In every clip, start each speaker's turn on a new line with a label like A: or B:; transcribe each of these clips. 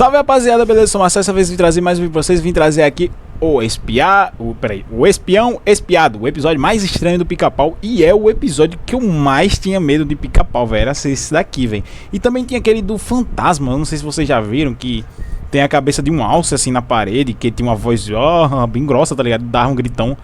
A: Salve rapaziada, beleza? Sou o Marcelo, dessa vez vim trazer mais um vídeo pra vocês. Vim trazer aqui o Espião Espiado, o episódio mais estranho do Pica-Pau. E é o episódio que eu mais tinha medo de Pica-Pau, velho. Era esse daqui, velho. E também tinha aquele do fantasma, eu não sei se vocês já viram, que tem a cabeça de um alce assim na parede, que tinha uma voz bem grossa, tá ligado? Dava um gritão.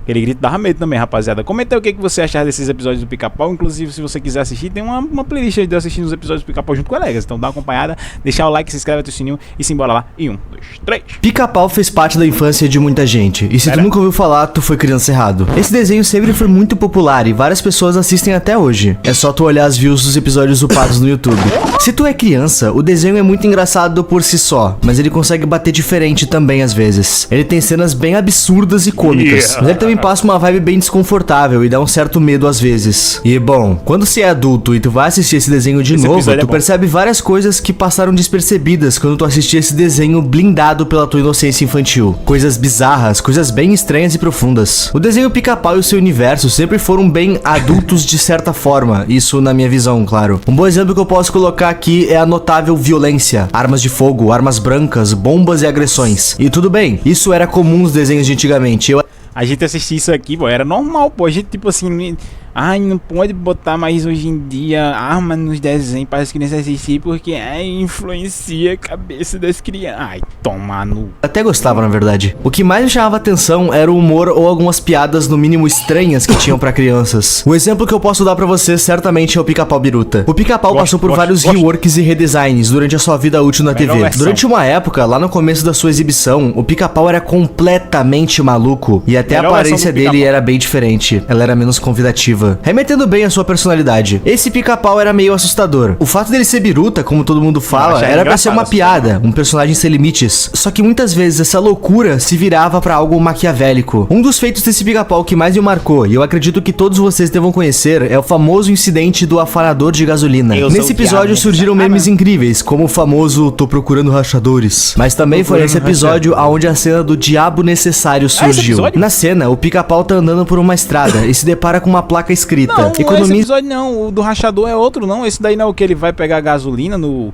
A: Aquele grito dava medo também, rapaziada. Comenta aí o que você achar desses episódios do Pica-Pau. Inclusive, se você quiser assistir, tem uma playlist aí de assistindo os episódios do Pica-Pau junto com colegas. Então dá uma acompanhada, deixar o like, se inscreve, ativa o sininho e simbora lá. E 1, 2, 3.
B: Pica-Pau fez parte da infância de muita gente. E se tu nunca ouviu falar, tu foi criança errado. Esse desenho sempre foi muito popular e várias pessoas assistem até hoje. É só tu olhar as views dos episódios upados no YouTube. Se tu é criança, o desenho é muito engraçado por si só, mas ele consegue bater diferente também às vezes. Ele tem cenas bem absurdas e cômicas, mas ele também passa uma vibe bem desconfortável e dá um certo medo às vezes. E bom, quando você é adulto e tu vai assistir esse desenho de novo, tu percebe várias coisas que passaram despercebidas quando tu assistia esse desenho blindado pela tua inocência infantil. Coisas bizarras, coisas bem estranhas e profundas. O desenho Pica-Pau e o seu universo sempre foram bem adultos de certa forma, isso na minha visão, claro. Um bom exemplo que eu posso colocar aqui é a notável violência, armas de fogo, armas brancas, bombas e agressões. E tudo bem, isso era comum nos desenhos de antigamente.
A: A gente assistir isso aqui, pô, era normal, pô. A gente, tipo assim, ai, não pode botar mais hoje em dia arma nos desenhos para as crianças assistir porque influencia a cabeça das crianças. Ai, toma no...
B: Até gostava, na verdade. O que mais me chamava atenção era o humor ou algumas piadas, no mínimo estranhas, que tinham pra crianças. O exemplo que eu posso dar pra vocês certamente é o Pica-Pau Biruta. O Pica-Pau passou por vários reworks e redesigns durante a sua vida útil na TV. Durante uma época, lá no começo da sua exibição, o Pica-Pau era completamente maluco e até a aparência dele era bem diferente. Ela era menos convidativa, remetendo bem a sua personalidade. Esse Pica-Pau era meio assustador. O fato dele ser biruta, como todo mundo fala, era pra ser uma piada, um personagem sem limites. Só que muitas vezes essa loucura se virava pra algo maquiavélico. Um dos feitos desse Pica-Pau que mais me marcou, e eu acredito que todos vocês devam conhecer, é o famoso incidente do afanador de gasolina. Nesse episódio surgiram memes incríveis, como o famoso "tô procurando rachadores". Mas também foi nesse episódio aonde a cena do diabo necessário surgiu. Na cena, o Pica-Pau tá andando por uma estrada e se depara com uma placa escrita:
A: não, esse episódio não, o do rachador é outro não, esse daí não é o que ele vai pegar gasolina no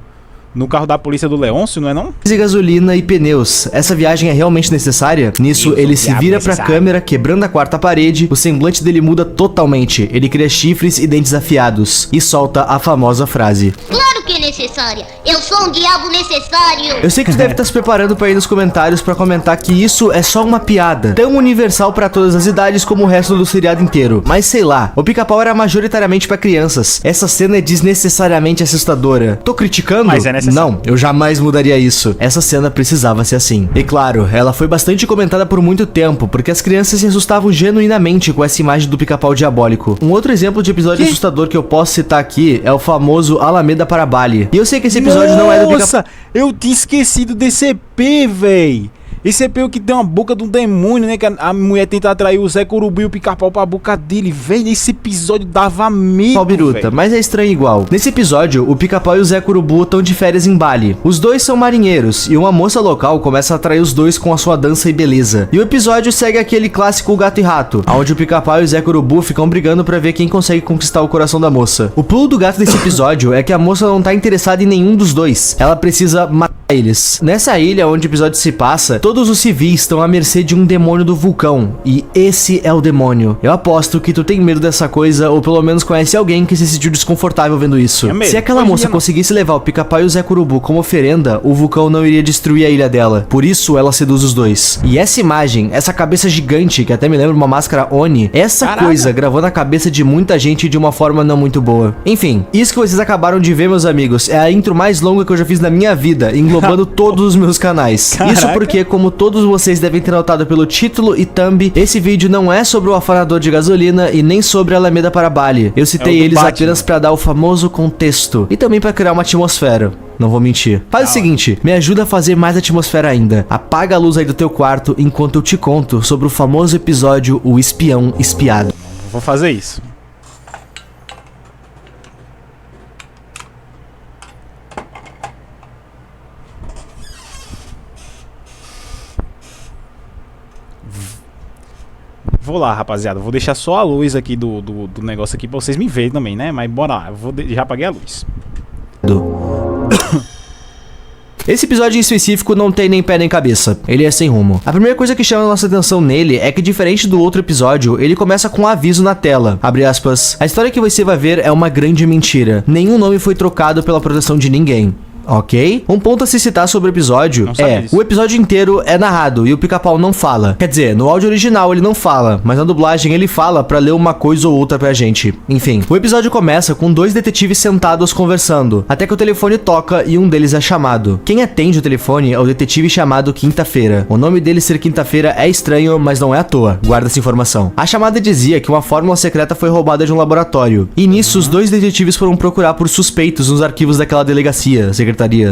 A: carro da polícia do Leôncio, não é não?
B: Gasolina e pneus. Essa viagem é realmente necessária? Nisso, ele se vira pra câmera, quebrando a quarta parede, o semblante dele muda totalmente, ele cria chifres e dentes afiados, e solta a famosa frase:
C: claro que é necessária, eu sou um diabo necessário.
B: Eu sei que tu deve estar se preparando pra ir nos comentários pra comentar que isso é só uma piada, tão universal pra todas as idades como o resto do seriado inteiro, mas sei lá, o Pica-Pau era majoritariamente pra crianças. Essa cena é desnecessariamente assustadora. Tô criticando? Mas é necessário. Não, eu jamais mudaria isso. Essa cena precisava ser assim. E claro, ela foi bastante comentada por muito tempo, porque as crianças se assustavam genuinamente com essa imagem do Pica-Pau diabólico. Um outro exemplo de episódio assustador que eu posso citar aqui é o famoso Alameda para Bali. E eu sei que esse episódio não é do Pica-Pau.
A: Nossa, eu tinha esquecido desse EP, véi. Esse EP que tem uma boca de um demônio, né? Que a mulher tenta atrair o Zé Curubu e o Pica-Pau pra boca dele. Velho, esse episódio dava medo,
B: Biruta, mas é estranho igual. Nesse episódio, o Pica-Pau e o Zé Curubu estão de férias em Bali. Os dois são marinheiros e uma moça local começa a atrair os dois com a sua dança e beleza. E o episódio segue aquele clássico gato e rato, onde o Pica-Pau e o Zé Curubu ficam brigando pra ver quem consegue conquistar o coração da moça. O pulo do gato desse episódio é que a moça não tá interessada em nenhum dos dois. Ela precisa matar eles. Nessa ilha onde o episódio se passa, todos os civis estão à mercê de um demônio do vulcão, e esse é o demônio. Eu aposto que tu tem medo dessa coisa, ou pelo menos conhece alguém que se sentiu desconfortável vendo isso. Se aquela moça conseguisse levar o Pica-Pau e o Zé Curubu como oferenda, o vulcão não iria destruir a ilha dela. Por isso ela seduz os dois. E essa imagem, essa cabeça gigante, que até me lembra uma máscara Oni, essa coisa gravou na cabeça de muita gente de uma forma não muito boa. Enfim, isso que vocês acabaram de ver, meus amigos, é a intro mais longa que eu já fiz na minha vida, englobando todos os meus canais. Isso porque, como todos vocês devem ter notado pelo título e thumb, esse vídeo não é sobre o afanador de gasolina e nem sobre a Alameda para Bali. Eu citei eles apenas pra dar o famoso contexto e também pra criar uma atmosfera. Não vou mentir. Faz o seguinte, me ajuda a fazer mais atmosfera ainda. Apaga a luz aí do teu quarto enquanto eu te conto sobre o famoso episódio O Espião Espiado.
A: Vou fazer isso. Vou lá, rapaziada. Vou deixar só a luz aqui do negócio aqui pra vocês me verem também, né? Mas bora lá. Já apaguei a luz.
B: Esse episódio em específico não tem nem pé nem cabeça, ele é sem rumo. A primeira coisa que chama a nossa atenção nele é que, diferente do outro episódio, ele começa com um aviso na tela, abre aspas, a história que você vai ver é uma grande mentira, nenhum nome foi trocado pela proteção de ninguém. Ok? Um ponto a se citar sobre o episódio é, o episódio inteiro é narrado e o Pica-Pau não fala. Quer dizer, no áudio original ele não fala, mas na dublagem ele fala pra ler uma coisa ou outra pra gente. Enfim, o episódio começa com 2 detetives sentados conversando, até que o telefone toca e um deles é chamado. Quem atende o telefone é o detetive chamado Quinta-feira. O nome dele ser Quinta-feira é estranho, mas não é à toa. Guarda essa informação. A chamada dizia que uma fórmula secreta foi roubada de um laboratório. E nisso, os 2 detetives foram procurar por suspeitos nos arquivos daquela delegacia,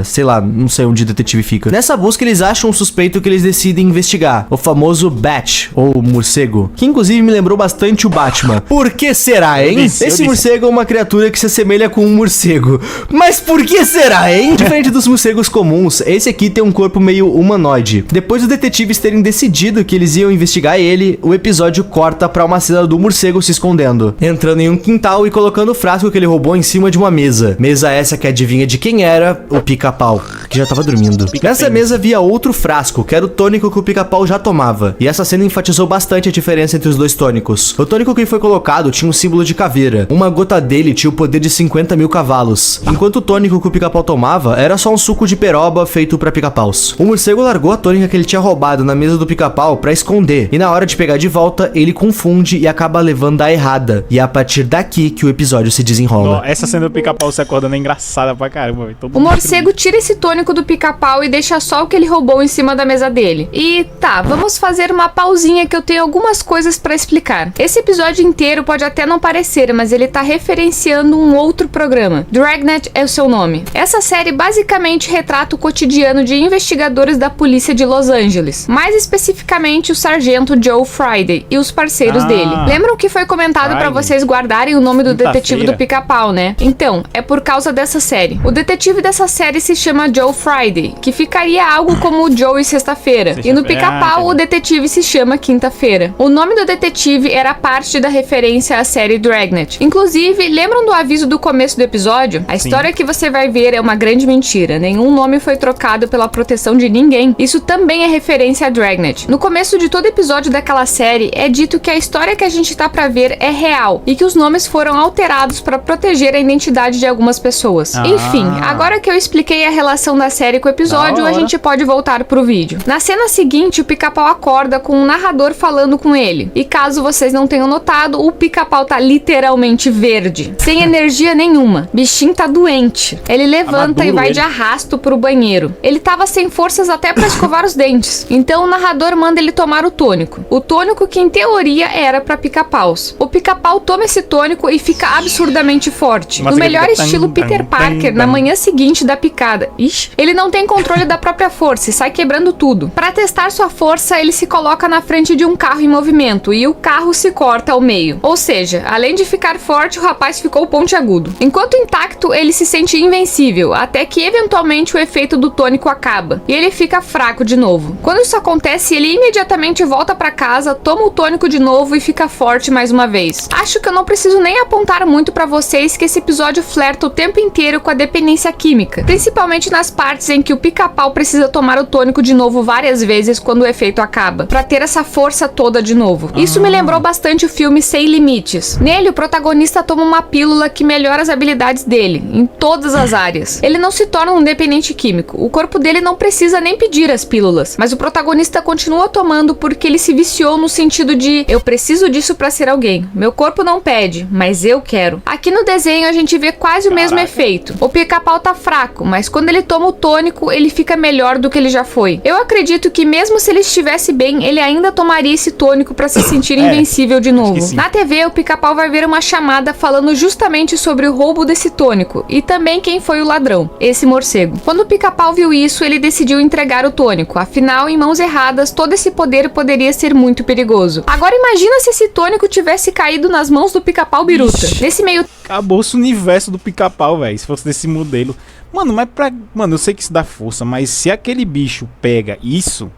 B: sei lá, não sei onde o detetive fica. Nessa busca, eles acham um suspeito que eles decidem investigar, o famoso Bat, ou morcego, que inclusive me lembrou bastante o Batman. Por que será, hein? Esse morcego é uma criatura que se assemelha com um morcego. Mas por que será, hein? Diferente dos morcegos comuns, esse aqui tem um corpo meio humanoide. Depois dos detetives terem decidido que eles iam investigar ele, o episódio corta pra uma cena do morcego se escondendo, entrando em um quintal e colocando o frasco que ele roubou em cima de uma mesa. Mesa essa que adivinha de quem era? O Pica-Pau, que já tava dormindo. Nessa mesa havia outro frasco, que era o tônico que o Pica-Pau já tomava. E essa cena enfatizou bastante a diferença entre os 2 tônicos. O tônico que foi colocado tinha um símbolo de caveira. Uma gota dele tinha o poder de 50 mil cavalos. Enquanto o tônico que o Pica-Pau tomava era só um suco de peroba feito pra pica-paus. O morcego largou a tônica que ele tinha roubado na mesa do Pica-Pau pra esconder. E na hora de pegar de volta, ele confunde e acaba levando a errada. E é a partir daqui que o episódio se desenrola.
A: Essa cena do Pica-Pau se acordando é engraçada pra caramba.
D: O morcego tira esse tônico do Pica-Pau e deixa só o que ele roubou em cima da mesa dele. E tá, vamos fazer uma pausinha que eu tenho algumas coisas pra explicar. Esse episódio inteiro pode até não parecer, mas ele tá referenciando um outro programa. Dragnet é o seu nome. Essa série basicamente retrata o cotidiano de investigadores da polícia de Los Angeles, mais especificamente o sargento Joe Friday e os parceiros dele. Lembram que foi comentado pra vocês guardarem o nome do detetive do Pica-Pau, né? Então, é por causa dessa série. O detetive dessa série se chama Joe Friday, que ficaria algo como o Joe e Sexta-feira. E no Pica-Pau, o detetive se chama Quinta-feira. O nome do detetive era parte da referência à série Dragnet. Inclusive, lembram do aviso do começo do episódio? A história que você vai ver é uma grande mentira. Nenhum nome foi trocado pela proteção de ninguém. Isso também é referência a Dragnet. No começo de todo episódio daquela série, é dito que a história que a gente tá pra ver é real e que os nomes foram alterados pra proteger a identidade de algumas pessoas. Enfim, agora que eu expliquei a relação da série com o episódio, a gente pode voltar pro vídeo. Na cena seguinte, o Pica-Pau acorda com um narrador falando com ele. E caso vocês não tenham notado, o Pica-Pau tá literalmente verde, sem energia nenhuma. Bichinho tá doente. Ele levanta e vai de arrasto pro banheiro. Ele tava sem forças até pra escovar os dentes. Então o narrador manda ele tomar o tônico. O tônico que em teoria era pra Pica-Paus. O Pica-Pau toma esse tônico e fica absurdamente forte. No melhor estilo Peter Parker, na manhã seguinte da picada. Ixi, ele não tem controle da própria força e sai quebrando tudo. Para testar sua força, ele se coloca na frente de um carro em movimento e o carro se corta ao meio. Ou seja, além de ficar forte, o rapaz ficou pontiagudo. Enquanto intacto, ele se sente invencível, até que eventualmente o efeito do tônico acaba e ele fica fraco de novo. Quando isso acontece, ele imediatamente volta para casa, toma o tônico de novo e fica forte mais uma vez. Acho que eu não preciso nem apontar muito para vocês que esse episódio flerta o tempo inteiro com a dependência química, principalmente nas partes em que o Pica-Pau precisa tomar o tônico de novo várias vezes quando o efeito acaba, para ter essa força toda de novo. Isso me lembrou bastante o filme Sem Limites. Nele, o protagonista toma uma pílula que melhora as habilidades dele, em todas as áreas. Ele não se torna um dependente químico, o corpo dele não precisa nem pedir as pílulas, mas o protagonista continua tomando porque ele se viciou no sentido de eu preciso disso para ser alguém. Meu corpo não pede, mas eu quero. Aqui no desenho a gente vê quase o mesmo efeito. O Pica-Pau tá fraco, mas quando ele toma o tônico, ele fica melhor do que ele já foi. Eu acredito que mesmo se ele estivesse bem, ele ainda tomaria esse tônico pra se sentir invencível de novo. Na TV, o Pica-Pau vai ver uma chamada falando justamente sobre o roubo desse tônico e também quem foi o ladrão, esse morcego. Quando o Pica-Pau viu isso, ele decidiu entregar o tônico. Afinal, em mãos erradas, todo esse poder poderia ser muito perigoso. Agora imagina se esse tônico tivesse caído nas mãos do Pica-Pau biruta. Nesse meio...
A: Acabou-se o universo do Pica-Pau, velho, se fosse desse modelo. Mano, mas Mano, eu sei que isso dá força, mas se aquele bicho pega isso,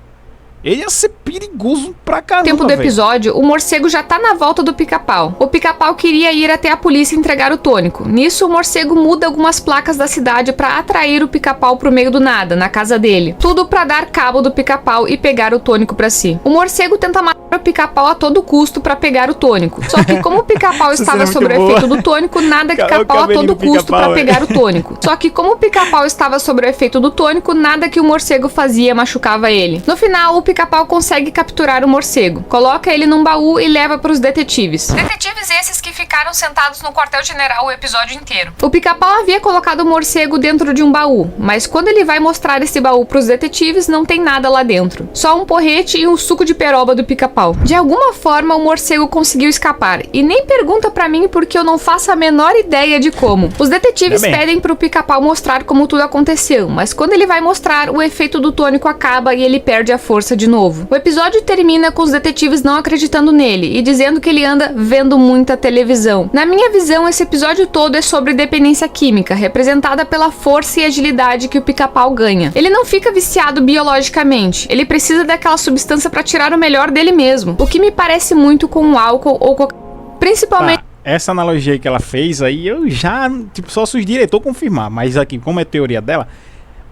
A: Ele ia ser perigoso pra caramba,
D: tempo do
A: velho.
D: episódio, o morcego já tá na volta do Pica-Pau. O Pica-Pau queria ir até a polícia entregar o tônico. Nisso, o morcego muda algumas placas da cidade pra atrair o Pica-Pau pro meio do nada, na casa dele. Tudo pra dar cabo do Pica-Pau e pegar o tônico pra si. O morcego tenta matar o Pica-Pau a todo custo pra pegar o tônico. Só que como o Pica-Pau estava sob o efeito do tônico, nada que Pica-Pau a todo custo pra pegar o tônico. Só que como o Pica-Pau estava sob o efeito do tônico, nada que o morcego fazia machucava ele. No final, o Pica-Pau consegue capturar o morcego, coloca ele num baú e leva para os detetives. Detetives esses que ficaram sentados no quartel-general o episódio inteiro. O Pica-Pau havia colocado o morcego dentro de um baú, mas quando ele vai mostrar esse baú para os detetives, não tem nada lá dentro. Só um porrete e um suco de peroba do Pica-Pau. De alguma forma, o morcego conseguiu escapar. E nem pergunta pra mim porque eu não faço a menor ideia de como. Os detetives pedem pro Pica-Pau mostrar como tudo aconteceu, mas quando ele vai mostrar, o efeito do tônico acaba e ele perde a força de novo. O episódio termina com os detetives não acreditando nele e dizendo que ele anda vendo muita televisão. Na minha visão, esse episódio todo é sobre dependência química, representada pela força e agilidade que o Pica-Pau ganha. Ele não fica viciado biologicamente, ele precisa daquela substância para tirar o melhor dele mesmo, o que me parece muito com o álcool ou cocaína. Principalmente...
A: Essa analogia que ela fez aí, eu já, tipo, só se os diretor confirmar, mas aqui, como é teoria dela,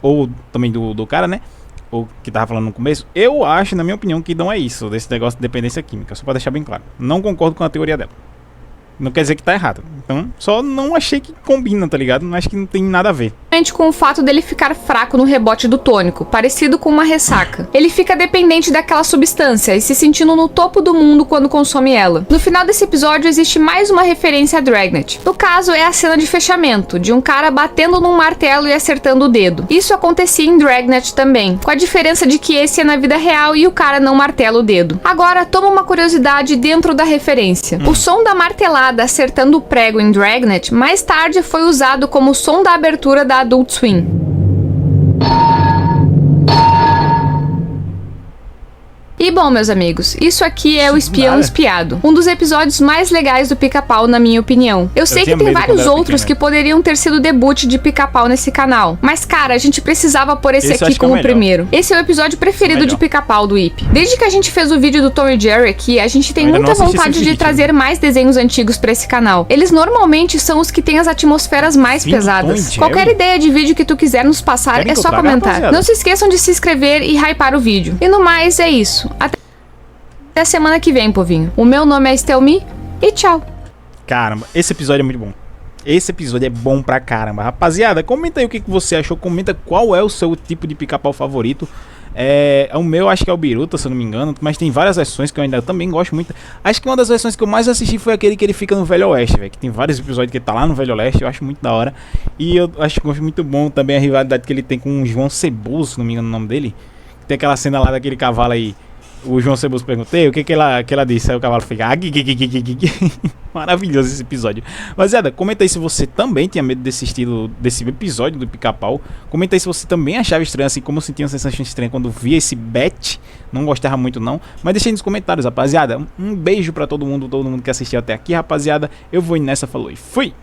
A: ou também do cara, né? Ou que tava falando no começo, eu acho, na minha opinião, que não é isso, desse negócio de dependência química, só pra deixar bem claro. Não concordo com a teoria dela. Não quer dizer que tá errado. Então, só não achei que combina, tá ligado? Não acho que não tem nada a ver.
D: Com o fato dele ficar fraco no rebote do tônico, parecido com uma ressaca. Ele fica dependente daquela substância e se sentindo no topo do mundo quando consome ela. No final desse episódio existe mais uma referência a Dragnet. No caso, é a cena de fechamento, de um cara batendo num martelo e acertando o dedo. Isso acontecia em Dragnet também, com a diferença de que esse é na vida real e o cara não martela o dedo. Agora, toma uma curiosidade dentro da referência. O som da martelada acertando o prego em Dragnet mais tarde foi usado como som da abertura da Adult Swim. E bom, meus amigos, isso aqui é o Espião Espiado, um dos episódios mais legais do Pica-Pau, na minha opinião. Eu sei que tem vários outros que poderiam ter sido debut de Pica-Pau nesse canal, mas cara, a gente precisava pôr esse aqui como o primeiro. Esse é o episódio preferido de Pica-Pau do IP. Desde que a gente fez o vídeo do Tom e Jerry aqui, a gente tem muita vontade de trazer mais desenhos antigos pra esse canal. Eles normalmente são os que têm as atmosferas mais pesadas. Qualquer ideia de vídeo que tu quiser nos passar é só comentar. Não se esqueçam de se inscrever e hypar o vídeo. E no mais, é isso. Até semana que vem, povinho. O meu nome é Estelmi e tchau.
A: Caramba, esse episódio é muito bom. Esse episódio é bom pra caramba. Rapaziada, comenta aí o que você achou. Comenta qual é o seu tipo de Pica-Pau favorito. O meu acho que é o Biruta, se eu não me engano. Mas tem várias versões que eu ainda também gosto muito. Acho que uma das versões que eu mais assisti foi aquele que ele fica no Velho Oeste, velho. Que tem vários episódios que ele tá lá no Velho Oeste. Eu acho muito da hora. E eu acho muito bom também a rivalidade que ele tem com o João Ceboso, se não me engano o nome dele. Tem aquela cena lá daquele cavalo aí. O João Ceboso perguntei o que ela disse. Aí o cavalo fica. Maravilhoso esse episódio. Rapaziada, comenta aí se você também tinha medo desse estilo, desse episódio do Pica-Pau. Comenta aí se você também achava estranho, assim como eu sentia uma sensação estranha quando via esse bet. Não gostava muito não. Mas deixa aí nos comentários, rapaziada. Um beijo pra todo mundo que assistiu até aqui, rapaziada. Eu vou indo nessa, falou e fui!